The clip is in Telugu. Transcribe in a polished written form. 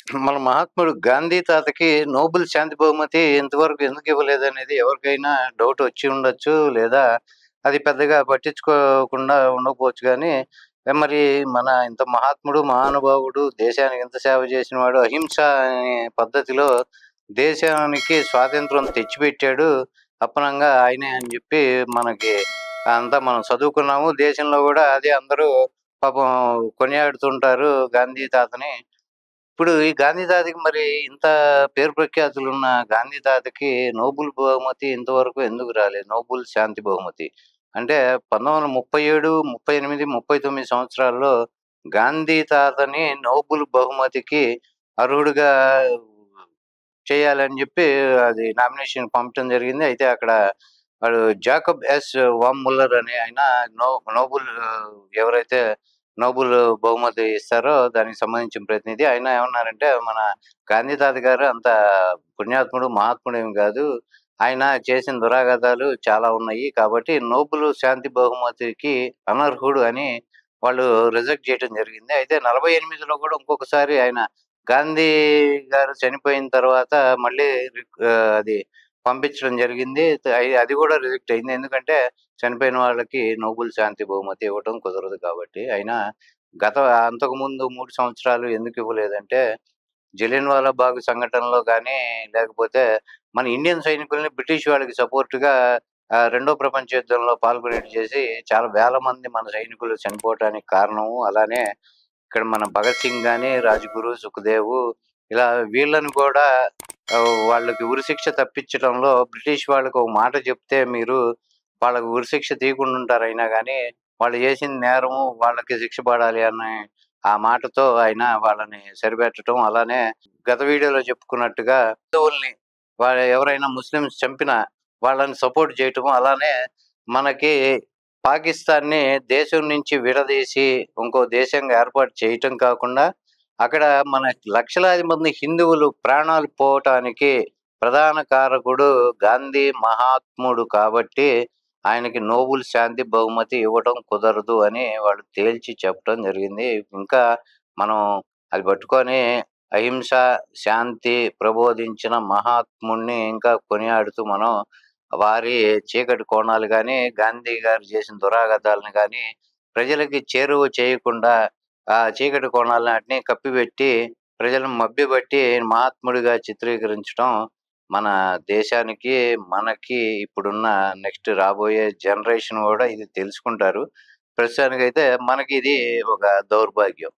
మన మహాత్ముడు గాంధీ తాతకి నోబెల్ శాంతి బహుమతి ఇంతవరకు ఎందుకు ఇవ్వలేదనేది ఎవరికైనా డౌట్ వచ్చి ఉండొచ్చు. లేదా అది పెద్దగా పట్టించుకోకుండా ఉండకపోవచ్చు గానీ, మరి మన ఇంత మహాత్ముడు, మహానుభావుడు, దేశానికి ఇంత సేవ చేసినవాడు, అహింస అనే పద్ధతిలో దేశానికి స్వాతంత్రం తెచ్చిపెట్టాడు. అప్పనంగా ఆయనే అని జెప్పి మనకి అంతా మనం చదువుకున్నాము. దేశంలో గూడా అదే అందరూ పాపం కొనియాడుతుంటారు గాంధీ తాతని. ఇప్పుడు ఈ గాంధీ తాతకి మరి ఇంత పేరు ప్రఖ్యాతులున్న గాంధీ తాతకి నోబెల్ బహుమతి ఇంతవరకు ఎందుకు రాలేదు? నోబెల్ శాంతి బహుమతి. అంటే 1937, 38, 39 సంవత్సరాల్లో గాంధీ తాతని నోబెల్ బహుమతికి అర్హుడుగా చేయాలని జెప్పి అది నామినేషన్ పంపటం జరిగింది. అయితే అక్కడ వాడు జాకబ్ ఎస్. వామ్ ముల్లర్ అనే ఆయన నో నోబెల్ ఎవరైతే నోబెల్ బహుమతి ఇస్తారో దానికి సంబంధించిన ప్రతినిధి. ఆయన ఏమన్నారంటే, మన గాంధీ తాత గారు అంత పుణ్యాత్ముడు, మహాత్ముడేమి గాదు. ఆయన చేసిన దురాఘాతాలు చాలా ఉన్నాయి. కాబట్టి నోబెల్ శాంతి బహుమతికి అనర్హుడు అని వాళ్ళు రిజెక్ట్ చేయటం జరిగింది. అయితే 48లో కూడా ఇంకొకసారి ఆయన గాంధీ గారు చనిపోయిన తర్వాత మళ్ళీ అది పంపించడం జరిగింది. అది గూడా రిజెక్ట్ అయింది. ఎందుకంటే చనిపోయిన వాళ్ళకి నోబెల్ శాంతి బహుమతి ఇవ్వటం కుదరదు కాబట్టి. అయినా గత అంతకుముందు 3 సంవత్సరాలు ఎందుకు ఇవ్వలేదంటే, జలియన్‌వాలా బాగ్ సంఘటనలో గానీ, లేకపోతే మన ఇండియన్ సైనికుల్ని బ్రిటిష్ వాళ్ళకి సపోర్ట్‌గా రెండో ప్రపంచ యుద్ధంలో పాల్గొనేట్టు చేసి, చాలా వేల మంది మన సైనికులు చనిపోవటానికి కారణము. అలానే ఇక్కడ మన భగత్ సింగ్ గాని, రాజ్‌గురు, సుఖ్‌దేవు ఇలా వీళ్ళని కూడా వాళ్ళకి ఉరిశిక్ష తప్పించటంలో బ్రిటిష్ వాళ్ళకి ఒక మాట చెప్తే మీరు వాళ్ళకి ఉరిశిక్ష తీయకుండా ఉంటారు అయినా గాని, వాళ్ళు చేసిన నేరము వాళ్ళకి శిక్ష పడాలి అనే ఆ మాటతో ఆయన వాళ్ళని సరిపెట్టటం. అలానే గత వీడియోలో చెప్పుకున్నట్టుగా హిందువుల్ని ఎవరైనా ముస్లిమ్స్ చంపినా వాళ్ళని సపోర్ట్ చేయటము. అలానే మనకి పాకిస్తాన్‌ని దేశం నుంచి విడదీసి ఇంకో దేశంగా ఏర్పాటు చేయటం కాకుండా, అక్కడ మన లక్షలాది మంది హిందువులు ప్రాణాలు పోవటానికి ప్రధాన కారకుడు గాంధీ మహాత్ముడు కాబట్టి, ఆయనకి నోబెల్ శాంతి బహుమతి ఇవ్వటం కుదరదు అని వాళ్ళు తేల్చి చెప్పటం జరిగింది. ఇంకా మనం అది పట్టుకొని అహింస, శాంతి ప్రబోధించిన మహాత్ముడిని ఇంకా కొనియాడుతూ మనం వారి చీకటి కోణాలు గాని, గాంధీ గారు చేసిన దురాగతాలను గాని, ప్రజలకి చేరువ చేయకుండా ఆ చీకటి కోణాలన్నిటిని కప్పిపెట్టి, ప్రజలను మభ్యపెట్టి మహాత్ముడిగా చిత్రీకరించడం మన దేశానికి, మనకి ఇప్పుడున్న నెక్స్ట్ రాబోయే జనరేషన్ గూడా ఇది తెలుసుకుంటారు. ప్రస్తుతానికైతే మనకిది ఒక దౌర్భాగ్యం.